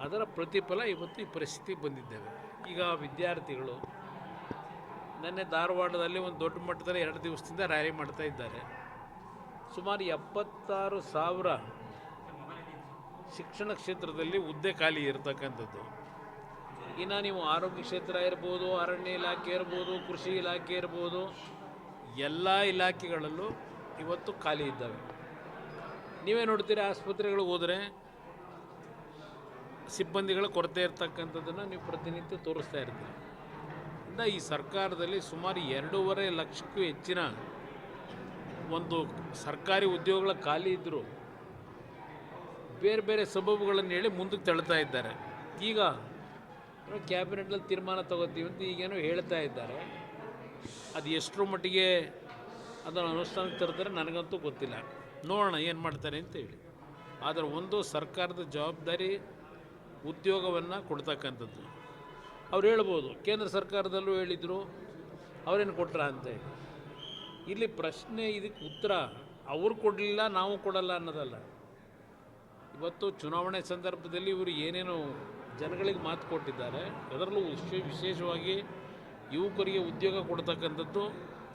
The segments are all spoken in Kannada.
ಅದರ ಪ್ರತಿಫಲ ಇವತ್ತು ಈ ಪರಿಸ್ಥಿತಿ ಬಂದಿದ್ದೇವೆ. ಈಗ ವಿದ್ಯಾರ್ಥಿಗಳು ನಿನ್ನೆ ಧಾರವಾಡದಲ್ಲಿ ಒಂದು ದೊಡ್ಡ ಮಟ್ಟದಲ್ಲಿ 2 ದಿವಸದಿಂದ ರ್ಯಾಲಿ ಮಾಡ್ತಾ ಇದ್ದಾರೆ. ಸುಮಾರು 76,000 ಶಿಕ್ಷಣ ಕ್ಷೇತ್ರದಲ್ಲಿ ಹುದ್ದೆ ಖಾಲಿ ಇರತಕ್ಕಂಥದ್ದು. ಇನ್ನು ನೀವು ಆರೋಗ್ಯ ಕ್ಷೇತ್ರ ಇರ್ಬೋದು, ಅರಣ್ಯ ಇಲಾಖೆ ಇರ್ಬೋದು, ಕೃಷಿ ಇಲಾಖೆ ಇರ್ಬೋದು, ಎಲ್ಲ ಇಲಾಖೆಗಳಲ್ಲೂ ಇವತ್ತು ಖಾಲಿ ಇದ್ದಾವೆ. ನೀವೇ ನೋಡ್ತೀರಿ, ಆಸ್ಪತ್ರೆಗಳಿಗೆ ಹೋದರೆ ಸಿಬ್ಬಂದಿಗಳ ಕೊರತೆ ಇರ್ತಕ್ಕಂಥದ್ದನ್ನು ನೀವು ಪ್ರತಿನಿತ್ಯ ತೋರಿಸ್ತಾ ಇರ್ತೀರಿ. ಇಂದ ಈ ಸರ್ಕಾರದಲ್ಲಿ ಸುಮಾರು 2.5 ಲಕ್ಷಕ್ಕೂ ಹೆಚ್ಚಿನ ಒಂದು ಸರ್ಕಾರಿ ಉದ್ಯೋಗಗಳ ಖಾಲಿ ಇದ್ದರೂ ಬೇರೆ ಬೇರೆ ಸಬಬುಗಳನ್ನು ಹೇಳಿ ಮುಂದಕ್ಕೆ ತಳ್ತಾ ಇದ್ದಾರೆ. ಈಗ ಕ್ಯಾಬಿನೆಟ್ನಲ್ಲಿ ತೀರ್ಮಾನ ತಗೋತೀವಿ ಅಂತ ಈಗೇನೋ ಹೇಳ್ತಾ ಇದ್ದಾರೆ. ಅದು ಎಷ್ಟರ ಮಟ್ಟಿಗೆ ಅದನ್ನು ಅನುಷ್ಠಾನಕ್ಕೆ ತರ್ತಾರೆ ನನಗಂತೂ ಗೊತ್ತಿಲ್ಲ. ನೋಡೋಣ ಏನು ಮಾಡ್ತಾರೆ ಅಂತೇಳಿ. ಆದರೆ ಒಂದು ಸರ್ಕಾರದ ಜವಾಬ್ದಾರಿ ಉದ್ಯೋಗವನ್ನು ಕೊಡ್ತಕ್ಕಂಥದ್ದು. ಅವ್ರು ಹೇಳ್ಬೋದು ಕೇಂದ್ರ ಸರ್ಕಾರದಲ್ಲೂ ಹೇಳಿದರು, ಅವರೇನು ಕೊಟ್ರ ಅಂತೇಳಿ. ಇಲ್ಲಿ ಪ್ರಶ್ನೆ, ಇದಕ್ಕೆ ಉತ್ತರ ಅವರು ಕೊಡಲಿಲ್ಲ, ನಾವು ಕೊಡಲ್ಲ ಅನ್ನೋದಲ್ಲ. ಇವತ್ತು ಚುನಾವಣೆ ಸಂದರ್ಭದಲ್ಲಿ ಇವರು ಏನೇನು ಜನಗಳಿಗೆ ಮಾತು ಕೊಟ್ಟಿದ್ದಾರೆ, ಅದರಲ್ಲೂ ವಿಶೇಷವಾಗಿ ಯುವಕರಿಗೆ ಉದ್ಯೋಗ ಕೊಡ್ತಕ್ಕಂಥದ್ದು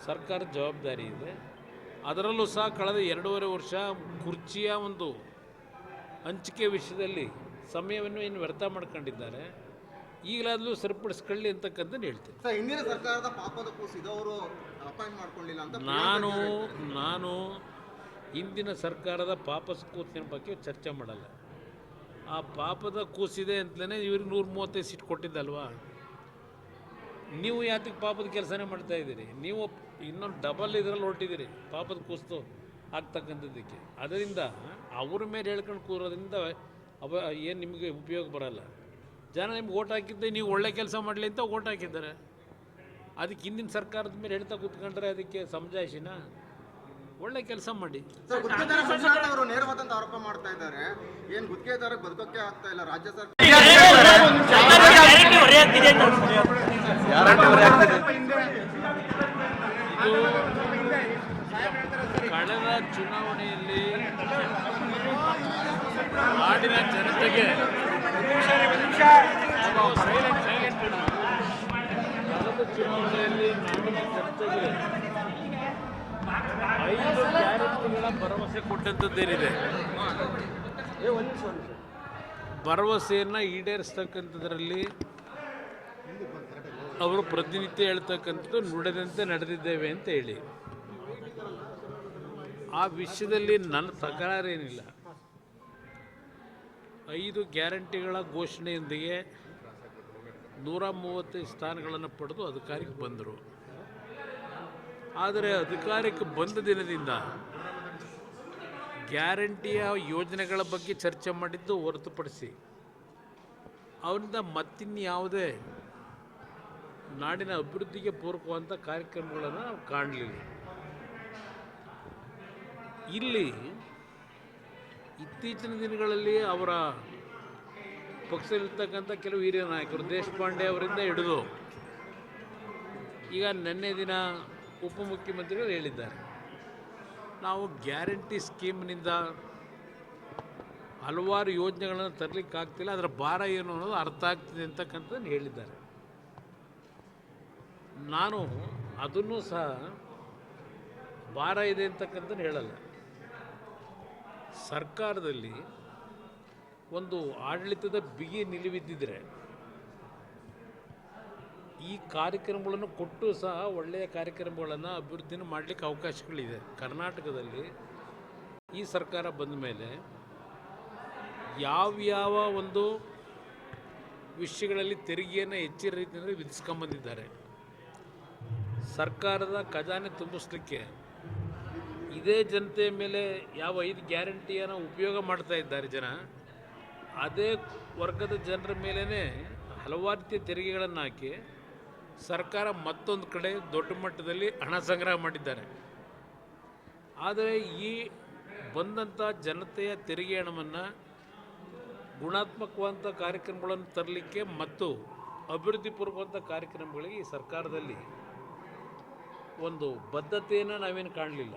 ಸರ್ಕಾರದ ಜವಾಬ್ದಾರಿ ಇದೆ. ಅದರಲ್ಲೂ ಸಹ ಕಳೆದ 2.5 ವರ್ಷ ಕುರ್ಚಿಯ ಒಂದು ಹಂಚಿಕೆ ವಿಷಯದಲ್ಲಿ ಸಮಯವನ್ನು ಏನು ವ್ಯರ್ಥ ಮಾಡ್ಕೊಂಡಿದ್ದಾರೆ. ಈಗಲಾದರೂ ಸರಿಪಡಿಸ್ಕೊಳ್ಳಿ ಅಂತಕ್ಕಂಥದ್ದು ಹೇಳ್ತೀನಿ. ಹಿಂದಿನ ಸರ್ಕಾರದ ಪಾಪದ ಕೂಸು ಇದವರು ಅಪಾಯಿಂಟ್ ಮಾಡ್ಕೊಳ್ಳಿಲ್ಲ ಅಂತ ನಾನು ಹಿಂದಿನ ಸರ್ಕಾರದ ಪಾಪದ ಕೂಸಿನ ಬಗ್ಗೆ ಚರ್ಚೆ ಮಾಡಲ್ಲ. ಆ ಪಾಪದ ಕೂಸಿದೆ ಅಂತಲೇ ಇವ್ರಿಗೆ 135 ಸೀಟ್ ಕೊಟ್ಟಿದ್ದಲ್ವಾ. ನೀವು ಯಾತಕ್ಕೆ ಪಾಪದ ಕೆಲಸನೇ ಮಾಡ್ತಾ ಇದ್ದೀರಿ? ನೀವು ಇನ್ನೊಂದು ಡಬಲ್ ಇದರಲ್ಲಿ ಹೊರಟಿದ್ದೀರಿ ಪಾಪದ ಕೂಸ್ತು ಆಗ್ತಕ್ಕಂಥದ್ದಕ್ಕೆ. ಅದರಿಂದ ಅವ್ರ ಮೇಲೆ ಹೇಳ್ಕೊಂಡು ಕೂರೋದ್ರಿಂದ ಏನು ನಿಮಗೆ ಉಪಯೋಗ ಬರಲ್ಲ. ಜನ ನಿಮ್ಗೆ ಓಟ್ ಹಾಕಿದ್ದೆ ನೀವು ಒಳ್ಳೆ ಕೆಲಸ ಮಾಡಲಿ ಅಂತ ಓಟ್ ಹಾಕಿದ್ದಾರೆ. ಅದಕ್ಕೆ ಹಿಂದಿನ ಸರ್ಕಾರದ ಮೇಲೆ ಹೇಳ್ತಾ ಕೂತ್ಕೊಂಡ್ರೆ ಅದಕ್ಕೆ ಸಮಜಾಯಿಷಿನ? ಒಳ್ಳೆ ಕೆಲಸ ಮಾಡಿ. ಅವರು ನೇರವಾದಂತ ಆರೋಪ ಮಾಡ್ತಾ ಇದ್ದಾರೆ. ಏನು ಗುತ್ತಿಗೆದಾರರಿಗೆ ಬದುಕೋಕೆ ಆಗ್ತಾ ಇಲ್ಲ ರಾಜ್ಯ ಸರ್ಕಾರ. ಕಳೆದ ಚುನಾವಣೆಯಲ್ಲಿ ನಾಡಿನ ಜನತೆಗೆ ಚುನಾವಣೆಯಲ್ಲಿ ನಾಡಿನ ಜನತೆಗೆ 5 ಗ್ಯಾರಂಟಿಗಳ ಭರವಸೆ ಕೊಟ್ಟಂಥದ್ದೇನಿದೆ, ಭರವಸೆಯನ್ನು ಈಡೇರಿಸ್ತಕ್ಕಂಥದ್ರಲ್ಲಿ ಅವರು ಪ್ರತಿನಿತ್ಯ ಹೇಳ್ತಕ್ಕಂಥದ್ದು ನುಡಿದಂತೆ ನಡೆದಿದ್ದೇವೆ ಅಂತ ಹೇಳಿ. ಆ ವಿಷಯದಲ್ಲಿ ನನ್ನ ತಕರಾರೇನಿಲ್ಲ. 5 ಗ್ಯಾರಂಟಿಗಳ ಘೋಷಣೆಯೊಂದಿಗೆ 135 ಸ್ಥಾನಗಳನ್ನು ಪಡೆದು ಅಧಿಕಾರಕ್ಕೆ ಬಂದರು. ಆದರೆ ಅಧಿಕಾರಕ್ಕೆ ಬಂದ ದಿನದಿಂದ ಗ್ಯಾರಂಟಿಯ ಯೋಜನೆಗಳ ಬಗ್ಗೆ ಚರ್ಚೆ ಮಾಡಿದ್ದು ಹೊರತುಪಡಿಸಿ ಅವರಿಂದ ಮತ್ತಿನ್ಯಾವುದೇ ನಾಡಿನ ಅಭಿವೃದ್ಧಿಗೆ ಪೂರಕವಾದಂಥ ಕಾರ್ಯಕ್ರಮಗಳನ್ನು ನಾವು ಕಾಣಲಿಲ್ಲ. ಇಲ್ಲಿ ಇತ್ತೀಚಿನ ದಿನಗಳಲ್ಲಿ ಅವರ ಪಕ್ಷದಲ್ಲಿರ್ತಕ್ಕಂಥ ಕೆಲವು ಹಿರಿಯ ನಾಯಕರು, ದೇಶಪಾಂಡೆ ಅವರಿಂದ ಹಿಡಿದು ಈಗ ನಿನ್ನೆ ದಿನ ಉಪಮುಖ್ಯಮಂತ್ರಿಗಳು ಹೇಳಿದ್ದಾರೆ, ನಾವು ಗ್ಯಾರಂಟಿ ಸ್ಕೀಮ್ನಿಂದ ಹಲವಾರು ಯೋಜನೆಗಳನ್ನು ತರಲಿಕ್ಕೆ ಆಗ್ತಿಲ್ಲ, ಅದರ ಭಾರ ಏನು ಅನ್ನೋದು ಅರ್ಥ ಆಗ್ತಿದೆ ಅಂತಕ್ಕಂಥದ್ದನ್ನು ಹೇಳಿದ್ದಾರೆ. ನಾನು ಅದನ್ನು ಸಹ ಭಾರ ಇದೆ ಅಂತಕ್ಕಂಥದ್ದು ಹೇಳಲ್ಲ. ಸರ್ಕಾರದಲ್ಲಿ ಒಂದು ಆಡಳಿತದ ಬಿಗಿ ನಿಲುವಿದ್ದಿದ್ರೆ ಈ ಕಾರ್ಯಕ್ರಮಗಳನ್ನು ಕೊಟ್ಟು ಸಹ ಒಳ್ಳೆಯ ಕಾರ್ಯಕ್ರಮಗಳನ್ನು ಅಭಿವೃದ್ಧಿನ ಮಾಡಲಿಕ್ಕೆ ಅವಕಾಶಗಳಿದೆ. ಕರ್ನಾಟಕದಲ್ಲಿ ಈ ಸರ್ಕಾರ ಬಂದ ಮೇಲೆ ಯಾವ್ಯಾವ ಒಂದು ವಿಷಯಗಳಲ್ಲಿ ತೆರಿಗೆಯನ್ನು ಹೆಚ್ಚಿನ ರೀತಿಯಲ್ಲಿ ವಿಧಿಸ್ಕೊಂಬಂದಿದ್ದಾರೆ. ಸರ್ಕಾರದ ಖಜಾನೆ ತುಂಬಿಸ್ಲಿಕ್ಕೆ ಇದೇ ಜನತೆಯ ಮೇಲೆ ಯಾವ 5 ಗ್ಯಾರಂಟಿಯನ್ನು ಉಪಯೋಗ ಮಾಡ್ತಾ ಇದ್ದಾರೆ ಜನ, ಅದೇ ವರ್ಗದ ಜನರ ಮೇಲೇ ಹಲವಾರು ರೀತಿಯ ತೆರಿಗೆಗಳನ್ನು ಹಾಕಿ ಸರ್ಕಾರ ಮತ್ತೊಂದು ಕಡೆ ದೊಡ್ಡ ಮಟ್ಟದಲ್ಲಿ ಹಣ ಸಂಗ್ರಹ ಮಾಡಿದ್ದಾರೆ. ಆದರೆ ಈ ಬಂದಂಥ ಜನತೆಯ ತೆರಿಗೆ ಹಣವನ್ನು ಗುಣಾತ್ಮಕವಾದಂಥ ಕಾರ್ಯಕ್ರಮಗಳನ್ನು ತರಲಿಕ್ಕೆ ಮತ್ತು ಅಭಿವೃದ್ಧಿಪೂರ್ವಕವಾದಂಥ ಕಾರ್ಯಕ್ರಮಗಳಿಗೆ ಈ ಸರ್ಕಾರದಲ್ಲಿ ಒಂದು ಬದ್ಧತೆಯನ್ನು ನಾವೇನು ಕಾಣಲಿಲ್ಲ.